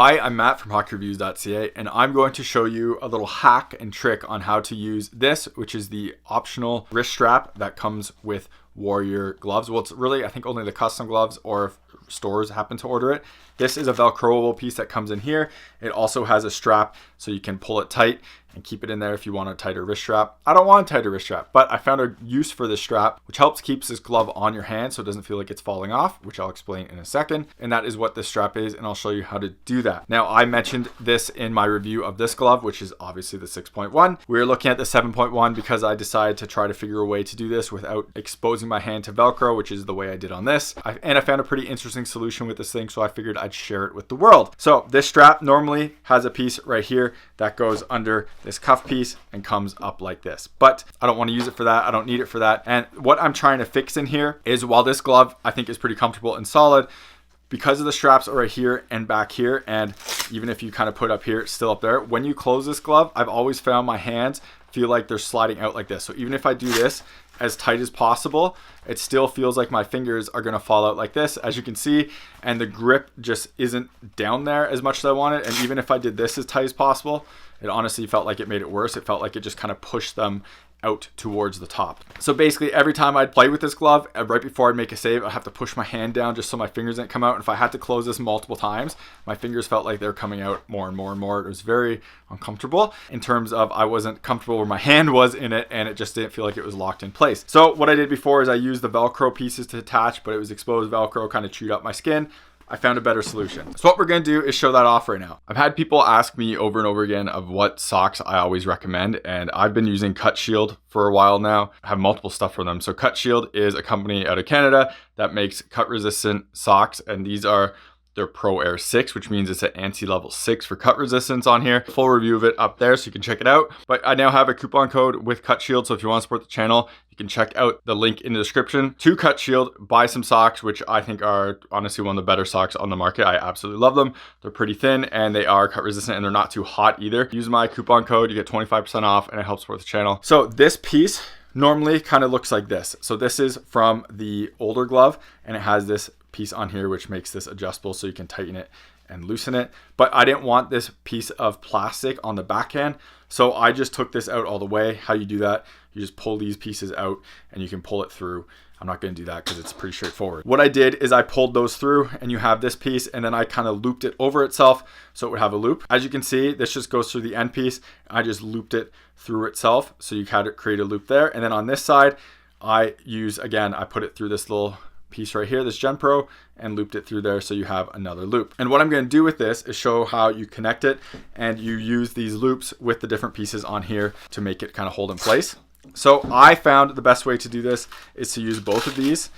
Hi, I'm Matt from hockeyreviews.ca, and I'm going to show you a little hack and trick on how to use this, which is the optional wrist strap that comes with Warrior gloves. Well, it's really, I think, only the custom gloves, or if stores happen to order it. This is a Velcroable piece that comes in here. It also has a strap so you can pull it tight and keep it in there if you want a tighter wrist strap. I don't want a tighter wrist strap, but I found a use for this strap, which helps keeps this glove on your hand so it doesn't feel like it's falling off, which I'll explain in a second. And that is what this strap is, and I'll show you how to do that. Now, I mentioned this in my review of this glove, which is obviously the 6.1. We're looking at the 7.1 because I decided to try to figure a way to do this without exposing my hand to Velcro, which is the way I did on this. And I found a pretty interesting solution with this thing, so I figured I'd share it with the world. So this strap normally has a piece right here that goes under this cuff piece and comes up like this, but I don't want to use it for that. I don't need it for that. And what I'm trying to fix in here is, while this glove I think is pretty comfortable and solid, because of the straps are right here and back here, and even if you kind of put up here, it's still up there. When you close this glove, I've always found my hands feel like they're sliding out like this. So even if I do this as tight as possible, it still feels like my fingers are gonna fall out like this, as you can see, and the grip just isn't down there as much as I wanted. And even if I did this as tight as possible, it honestly felt like it made it worse. It felt like it just kind of pushed them out towards the top. So basically, every time I'd play with this glove, right before I'd make a save, I'd have to push my hand down just so my fingers didn't come out. And if I had to close this multiple times, my fingers felt like they're coming out more and more and more. It was very uncomfortable in terms of I wasn't comfortable where my hand was in it, and it just didn't feel like it was locked in place. So what I did before is I used the Velcro pieces to attach, but it was exposed Velcro, kind of chewed up my skin. I found a better solution. So what we're gonna do is show that off right now. I've had people ask me over and over again of what socks I always recommend, and I've been using Cut Shield for a while now. I have multiple stuff from them. So Cut Shield is a company out of Canada that makes cut resistant socks, and these are their Pro Air 6, which means it's an ANSI level 6 for cut resistance on here. Full review of it up there so you can check it out. But I now have a coupon code with Cut Shield, so if you want to support the channel, you can check out the link in the description to Cut Shield, buy some socks, which I think are honestly one of the better socks on the market. I absolutely love them. They're pretty thin and they are cut resistant, and they're not too hot either. Use my coupon code, you get 25% off, and it helps support the channel. So this piece normally kind of looks like this. So this is from the older glove, and it has this piece on here which makes this adjustable so you can tighten it and loosen it. But I didn't want this piece of plastic on the backhand, so I just took this out all the way. How you do that, you just pull these pieces out and you can pull it through. I'm not going to do that because it's pretty straightforward. What I did is I pulled those through, and you have this piece, and then I kind of looped it over itself so it would have a loop. As you can see, this just goes through the end piece. I just looped it through itself so you had to create a loop there. And then on this side, I put it through this little piece right here, this Gen Pro, and looped it through there so you have another loop. And what I'm going to do with this is show how you connect it, and you use these loops with the different pieces on here to make it kind of hold in place. So I found the best way to do this is to use both of these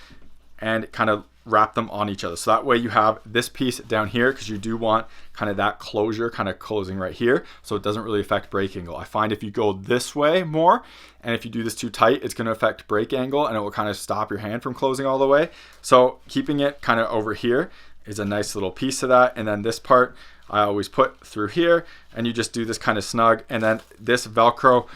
and kind of wrap them on each other. So that way you have this piece down here, because you do want kind of that closure kind of closing right here, so it doesn't really affect break angle. I find if you go this way more, and if you do this too tight, it's going to affect break angle, and it will kind of stop your hand from closing all the way. So keeping it kind of over here is a nice little piece of that. And then this part I always put through here, and you just do this kind of snug, and then this Velcro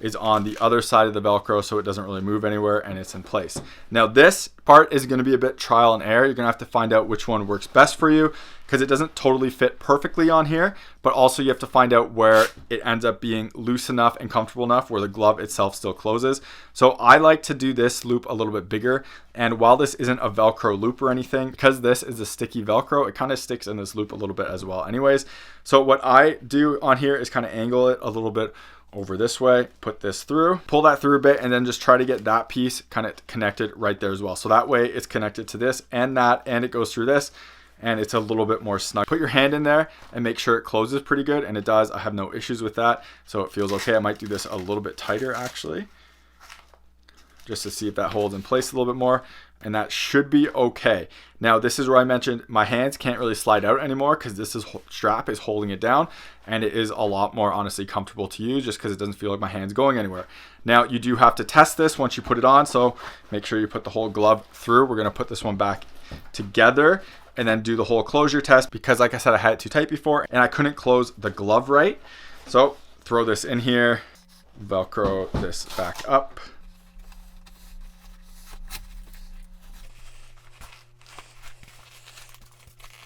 is on the other side of the Velcro so it doesn't really move anywhere, and it's in place. Now this part is going to be a bit trial and error. You're going to have to find out which one works best for you, because it doesn't totally fit perfectly on here, but also you have to find out where it ends up being loose enough and comfortable enough where the glove itself still closes. So I like to do this loop a little bit bigger, and while this isn't a Velcro loop or anything, because this is a sticky Velcro, it kind of sticks in this loop a little bit as well anyways. So what I do on here is kind of angle it a little bit over this way, put this through, pull that through a bit, and then just try to get that piece kind of connected right there as well. So that way it's connected to this and that, and it goes through this, and it's a little bit more snug. Put your hand in there and make sure it closes pretty good, and it does. I have no issues with that, so it feels okay. I might do this a little bit tighter actually, just to see if that holds in place a little bit more, and that should be okay. Now this is where I mentioned my hands can't really slide out anymore because this strap is holding it down, and it is a lot more honestly comfortable to use just because it doesn't feel like my hand's going anywhere. Now you do have to test this once you put it on, so make sure you put the whole glove through. We're going to put this one back together and then do the whole closure test, because like I said, I had it too tight before and I couldn't close the glove right. So throw this in here, Velcro this back up.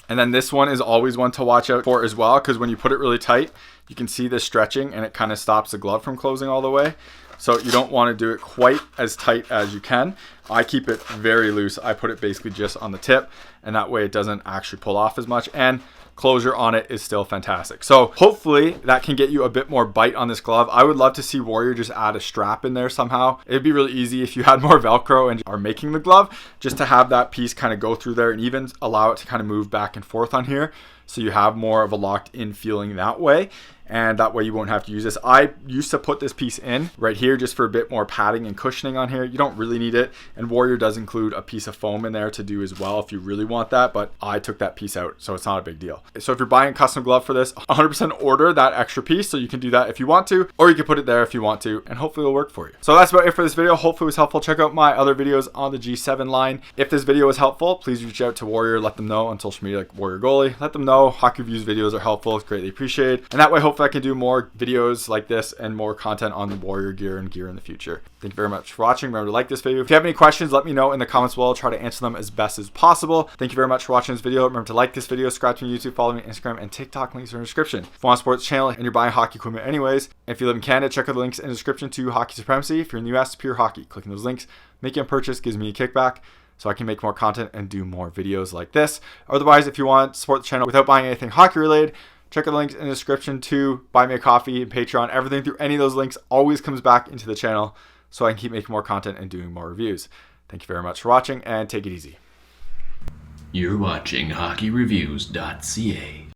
And then this one is always one to watch out for as well, because when you put it really tight, you can see this stretching and it kind of stops the glove from closing all the way. So you don't want to do it quite as tight as you can. I keep it very loose. I put it basically just on the tip, and that way it doesn't actually pull off as much. And closure on it is still fantastic. So hopefully that can get you a bit more bite on this glove. I would love to see Warrior just add a strap in there somehow. It'd be really easy if you had more Velcro and are making the glove, just to have that piece kind of go through there and even allow it to kind of move back and forth on here. So you have more of a locked in feeling that way. And that way you won't have to use this. I used to put this piece in right here just for a bit more padding and cushioning on here. You don't really need it. And Warrior does include a piece of foam in there to do as well if you really want that. But I took that piece out, so it's not a big deal. So if you're buying a custom glove for this, 100% order that extra piece. So you can do that if you want to, or you can put it there if you want to, and hopefully it'll work for you. So that's about it for this video. Hopefully it was helpful. Check out my other videos on the G7 line. If this video was helpful, please reach out to Warrior. Let them know on social media like Warrior Goalie. Let them know hockey reviews videos are helpful. It's greatly appreciated. And that way, hopefully I can do more videos like this and more content on the Warrior gear and gear in the future. Thank you very much for watching. Remember to like this video. If you have any questions, let me know in the comments below. I'll try to answer them as best as possible. Thank you very much for watching this video. Remember to like this video, subscribe to me on YouTube, follow me on Instagram and TikTok. Links are in the description. If you want to support this channel and you're buying hockey equipment anyways, if you live in Canada, check out the links in the description to Hockey Supremacy. If you're in the US, Pure Hockey. Clicking those links, making a purchase gives me a kickback, so I can make more content and do more videos like this. Otherwise, if you want to support the channel without buying anything hockey related, check out the links in the description to Buy Me a Coffee and Patreon. Everything through any of those links always comes back into the channel, so I can keep making more content and doing more reviews. Thank you very much for watching, and take it easy. You're watching HockeyReviews.ca.